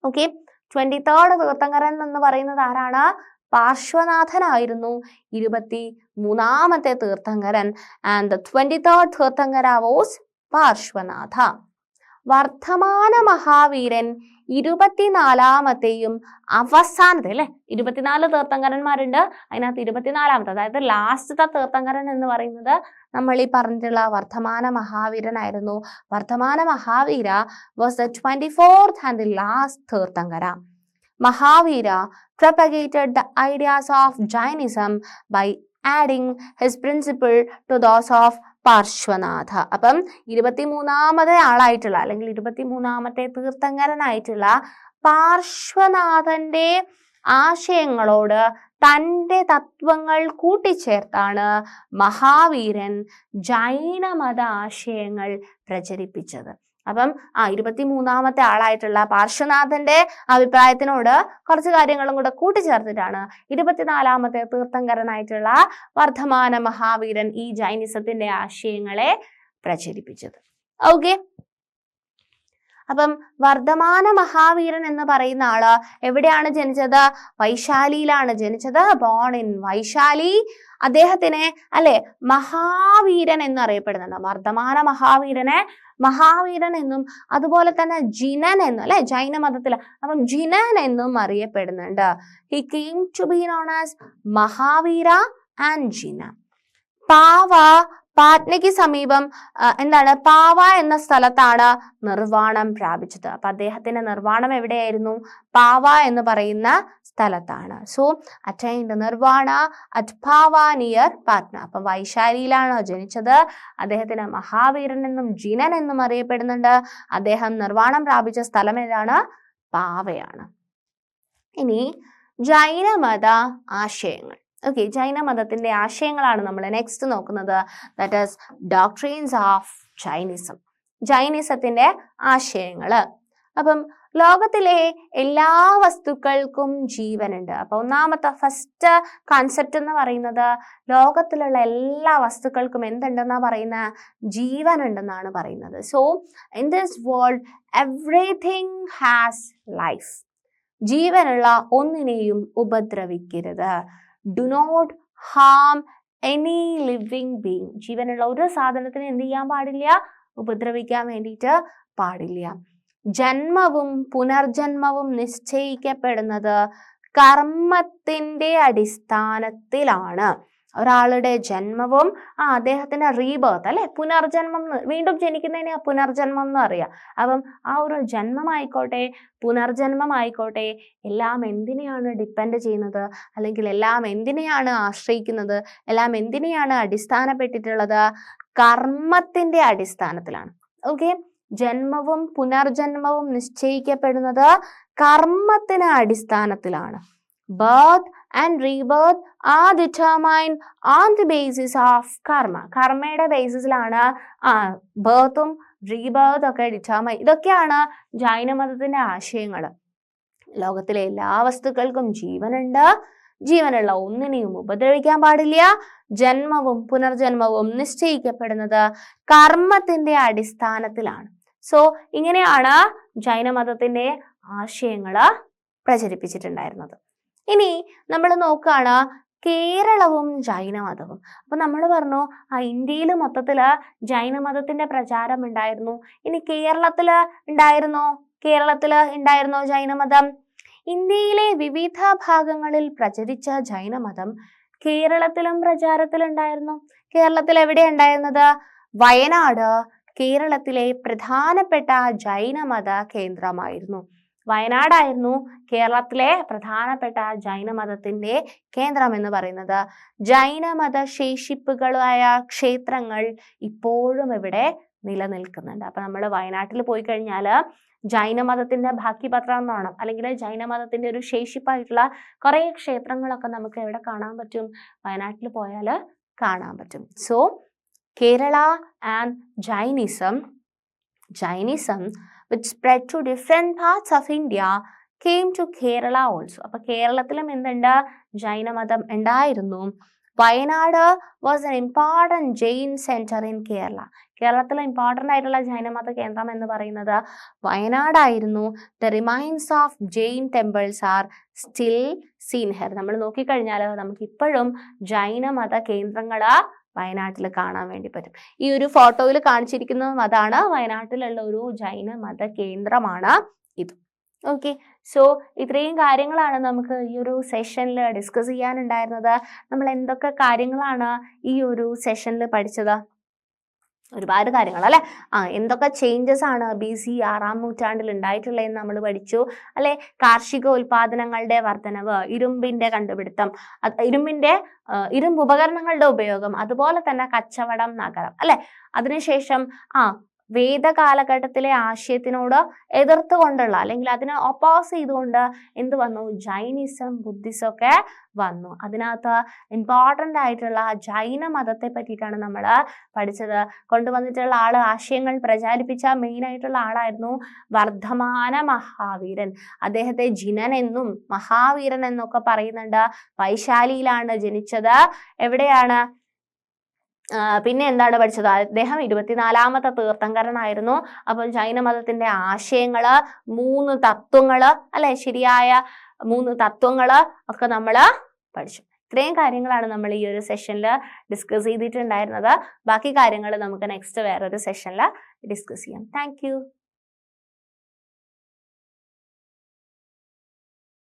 ഓക്കെ, 23rd തീർത്ഥങ്കരൻ എന്ന് പറയുന്നത് ആരാണ്? പാർശ്വനാഥനായിരുന്നു 23ാമത്തെ തീർത്ഥങ്കരൻ. And the 23rd Tirthankara was Parshvanatha. വർദ്ധമാന മഹാവീരൻ 24ാമത്തെയും അവസാനത്തെ അല്ലെ. 24 തീർത്ഥങ്കരന്മാരുണ്ട്, അതിനകത്ത് 24ാമത്തെ അതായത് ലാസ്റ്റത്തെ തീർത്ഥങ്കരൻ എന്ന് പറയുന്നത് നമ്മൾ ഈ പറഞ്ഞിട്ടുള്ള വർദ്ധമാന മഹാവീരനായിരുന്നു. Vardhamana Mahavira was the 24th and the last Tirthankara. Mahavira propagated the ideas of Jainism by adding his principle to those of Parshvanatha. അപ്പം 23ാമത്തെ ആളായിട്ടുള്ള അല്ലെങ്കിൽ 23ാമത്തെ തീർത്ഥങ്കരനായിട്ടുള്ള പാർശ്വനാഥന്റെ ആശയങ്ങളോട് തൻ്റെ തത്വങ്ങൾ കൂട്ടിച്ചേർത്താണ് മഹാവീരൻ ജൈനമത ആശയങ്ങൾ പ്രചരിപ്പിച്ചത്. അപ്പം 23ാമത്തെ ആളായിട്ടുള്ള പാർശ്വനാഥന്റെ അഭിപ്രായത്തിനോട് കുറച്ച് കാര്യങ്ങളും കൂടെ കൂട്ടിച്ചേർത്തിട്ടാണ് 24ാമത്തെ തീർത്ഥങ്കരനായിട്ടുള്ള വർദ്ധമാന മഹാവീരൻ ഈ ജൈനിസത്തിന്റെ ആശയങ്ങളെ പ്രചരിപ്പിച്ചത്. ഓക്കെ, അപ്പം വർദ്ധമാന മഹാവീരൻ എന്ന് പറയുന്ന ആള് എവിടെയാണ് ജനിച്ചത്? വൈശാലിയിലാണ് ജനിച്ചത്. Born in Vaishali. അദ്ദേഹത്തിനെ അല്ലെ മഹാവീരൻ എന്നറിയപ്പെടുന്നുണ്ട്. വർദ്ധമാന മഹാവീരനെ മഹാവീരൻ എന്നും അതുപോലെ തന്നെ ജിനൻ എന്നും അല്ലെ ജൈന മതത്തിൽ അപ്പം ജിനൻ എന്നും അറിയപ്പെടുന്നുണ്ട്. He came to be known as Mahavira and Jina. പാറ്റ്നയ്ക്ക് സമീപം പാവ എന്ന സ്ഥലത്താണ് നിർവാണം പ്രാപിച്ചത്. അപ്പൊ അദ്ദേഹത്തിന്റെ നിർവാണം എവിടെയായിരുന്നു? പാവ എന്ന് പറയുന്ന സ്ഥലത്താണ്. സോ അറ്റൈൻഡ് നിർവാണ അറ്റ് പാവ നിയർ പാറ്റ്ന. അപ്പൊ വൈശാലിയിലാണ് ജനിച്ചത്. അദ്ദേഹത്തിന് മഹാവീരൻ എന്നും ജിനൻ എന്നും അറിയപ്പെടുന്നുണ്ട്. അദ്ദേഹം നിർവാണം പ്രാപിച്ച സ്ഥലം ഏതാണ്? പാവയാണ്. ഇനി ജൈനമത ആശയങ്ങൾ. ഓക്കെ, ജൈനമതത്തിന്റെ ആശയങ്ങളാണ് നമ്മൾ നെക്സ്റ്റ് നോക്കുന്നത്. That is doctrines of Jainism. ജൈനിസത്തിന്റെ ആശയങ്ങള്. അപ്പം ലോകത്തിലെ എല്ലാ വസ്തുക്കൾക്കും ജീവനുണ്ട്. അപ്പൊ ഒന്നാമത്തെ ഫസ്റ്റ് കോൺസെപ്റ്റ് എന്ന് പറയുന്നത് ലോകത്തിലുള്ള എല്ലാ വസ്തുക്കൾക്കും എന്തുണ്ടെന്നാ പറയുന്ന? ജീവൻ ഉണ്ടെന്നാണ് പറയുന്നത്. So in this world everything has life. ജീവനുള്ള ഒന്നിനെയും ഉപദ്രവിക്കരുത്. Do not harm any living being. ജീവനുള്ള ഒരു സാധനത്തിന് എന്ത് ചെയ്യാൻ പാടില്ല? ഉപദ്രവിക്കാൻ വേണ്ടിയിട്ട് പാടില്ല. ജന്മവും പുനർജന്മവും നിശ്ചയിക്കപ്പെടുന്നത് കർമ്മത്തിന്റെ അടിസ്ഥാനത്തിലാണ്. ഒരാളുടെ ജന്മവും അദ്ദേഹത്തിന്റെ റീബർത്ത് അല്ലെ പുനർജന്മം, വീണ്ടും ജനിക്കുന്നതിനെ പുനർജന്മം എന്ന് അറിയാം. അപ്പം ആ ഒരു ജന്മമായിക്കോട്ടെ പുനർജന്മമായിക്കോട്ടെ എല്ലാം എന്തിനെയാണ് ഡിപ്പെൻഡ് ചെയ്യുന്നത്? അല്ലെങ്കിൽ എല്ലാം എന്തിനെയാണ് ആശ്രയിക്കുന്നത്? എല്ലാം എന്തിനെയാണ് അടിസ്ഥാനപ്പെട്ടിട്ടുള്ളത്? കർമ്മത്തിന്റെ അടിസ്ഥാനത്തിലാണ്. ഓക്കെ, ജന്മവും പുനർജന്മവും നിശ്ചയിക്കപ്പെടുന്നത് കർമ്മത്തിന് അടിസ്ഥാനത്തിലാണ്. Birth and rebirth are determined on the basis of karma. കർമ്മയുടെ ബേസിസിലാണ് ബർത്തും റീബർത്തും ഒക്കെ ഡിറ്റർമൈൻ. ഇതൊക്കെയാണ് ജൈനമതത്തിന്റെ ആശയങ്ങൾ. ലോകത്തിലെ എല്ലാ വസ്തുക്കൾക്കും ജീവനുണ്ട്. ജീവനുള്ള ഒന്നിനെയും ഉപദ്രവിക്കാൻ പാടില്ല. ജന്മവും പുനർജന്മവും നിശ്ചയിക്കപ്പെടുന്നത് കർമ്മത്തിന്റെ അടിസ്ഥാനത്തിലാണ്. സോ ഇങ്ങനെയാണ് ജൈനമതത്തിന്റെ ആശയങ്ങള് പ്രചരിപ്പിച്ചിട്ടുണ്ടായിരുന്നത്. ഇനി നമ്മൾ നോക്കുകയാണ് കേരളവും ജൈനമതവും. അപ്പൊ നമ്മൾ പറഞ്ഞു ഇന്ത്യയിൽ മൊത്തത്തില് ജൈനമതത്തിന്റെ പ്രചാരം ഉണ്ടായിരുന്നു. ഇനി കേരളത്തില് ഉണ്ടായിരുന്നോ ജൈനമതം? ഇന്ത്യയിലെ വിവിധ ഭാഗങ്ങളിൽ പ്രചരിച്ച ജൈനമതം കേരളത്തിലും പ്രചാരത്തിലുണ്ടായിരുന്നു. കേരളത്തിൽ എവിടെ ഉണ്ടായിരുന്നത്? വയനാട് കേരളത്തിലെ പ്രധാനപ്പെട്ട ജൈനമത കേന്ദ്രമായിരുന്നു. വയനാടായിരുന്നു കേരളത്തിലെ പ്രധാനപ്പെട്ട ജൈനമതത്തിന്റെ കേന്ദ്രം എന്ന് പറയുന്നത്. ജൈനമത ശേഷിപ്പുകളായ ക്ഷേത്രങ്ങൾ ഇപ്പോഴും ഇവിടെ നിലനിൽക്കുന്നുണ്ട്. അപ്പൊ നമ്മൾ വയനാട്ടിൽ പോയി കഴിഞ്ഞാൽ ജൈനമതത്തിന്റെ ബാക്കി പത്രം എന്നാണ്, അല്ലെങ്കിൽ ജൈനമതത്തിന്റെ ഒരു ശേഷിപ്പായിട്ടുള്ള കുറെ ക്ഷേത്രങ്ങളൊക്കെ നമുക്ക് എവിടെ കാണാൻ പറ്റും? വയനാട്ടിൽ പോയാൽ കാണാൻ പറ്റും. So Kerala and Jainism which spread to different parts of India came to Kerala also. അപ്പൊ കേരളത്തിലും എന്തുണ്ട്? ജൈനമതം ഉണ്ടായിരുന്നു. Wayanad was an important Jain centre in Kerala. കേരളത്തിലെ ഇമ്പോർട്ടൻ്റ് ആയിട്ടുള്ള ജൈനമത കേന്ദ്രം എന്ന് പറയുന്നത് വയനാടായിരുന്നു. The remains of Jain temples are still seen here. നമ്മൾ നോക്കിക്കഴിഞ്ഞാൽ നമുക്ക് ഇപ്പോഴും ജൈനമത കേന്ദ്രങ്ങൾ വയനാട്ടിൽ കാണാൻ വേണ്ടി പറ്റും. ഈ ഒരു ഫോട്ടോയിൽ കാണിച്ചിരിക്കുന്നതും അതാണ്, വയനാട്ടിലുള്ള ഒരു ജൈനമത കേന്ദ്രമാണ് ഇത്. ഓക്കെ, സോ ഇത്രയും കാര്യങ്ങളാണ് നമുക്ക് ഈ ഒരു സെഷനിൽ ഡിസ്കസ് ചെയ്യാനുണ്ടായിരുന്നത്. നമ്മൾ എന്തൊക്കെ കാര്യങ്ങളാണ് ഈ ഒരു സെഷനിൽ പഠിച്ചത്? ഒരുപാട് കാര്യങ്ങൾ അല്ലെ. എന്തൊക്കെ ചേഞ്ചസ് ആണ് BC 6-ാം നൂറ്റാണ്ടിൽ ഉണ്ടായിട്ടുള്ളതെന്ന് നമ്മൾ പഠിച്ചു അല്ലെ. കാർഷിക ഉൽപാദനങ്ങളുടെ വർധനവ്, ഇരുമ്പിന്റെ കണ്ടുപിടുത്തം, ഇരുമ്പ് ഉപകരണങ്ങളുടെ ഉപയോഗം, അതുപോലെ തന്നെ കച്ചവടം, നഗരം അല്ലെ. അതിനുശേഷം വേദകാലഘട്ടത്തിലെ ആശയത്തിനോട് എതിർത്തുകൊണ്ടുള്ള അല്ലെങ്കിൽ അതിനെ ഒപ്പോസ് ചെയ്തുകൊണ്ട് എന്ത് വന്നു? ജൈനിസം, ബുദ്ധിസം ഒക്കെ വന്നു. അതിനകത്ത് ഇമ്പോർട്ടൻ്റ് ആയിട്ടുള്ള ജൈനമതത്തെ പറ്റിയിട്ടാണ് നമ്മൾ പഠിച്ചത്. കൊണ്ടുവന്നിട്ടുള്ള ആശയങ്ങൾ പ്രചാരിപ്പിച്ച മെയിൻ ആയിട്ടുള്ള ആളായിരുന്നു വർദ്ധമാന മഹാവീരൻ. അദ്ദേഹത്തെ ജിനൻ എന്നും മഹാവീരൻ എന്നൊക്കെ പറയുന്നുണ്ട്. വൈശാലിയിലാണ് ജനിച്ചത്. എവിടെയാണ്? പിന്നെ എന്താണ് പഠിച്ചത്? അദ്ദേഹം 24ാമത്തെ തീർത്ഥങ്കരനായിരുന്നു. അപ്പോൾ ജൈനമതത്തിന്റെ ആശയങ്ങള്, 3 തത്വങ്ങള് അല്ലെ, ശരിയായ 3 തത്വങ്ങള് ഒക്കെ നമ്മൾ പഠിച്ചു. ഇത്രയും കാര്യങ്ങളാണ് നമ്മൾ ഈ ഒരു സെഷനിൽ ഡിസ്കസ് ചെയ്തിട്ടുണ്ടായിരുന്നത്. ബാക്കി കാര്യങ്ങൾ നമുക്ക് നെക്സ്റ്റ് വേറൊരു സെഷനിൽ ഡിസ്കസ് ചെയ്യാം. താങ്ക്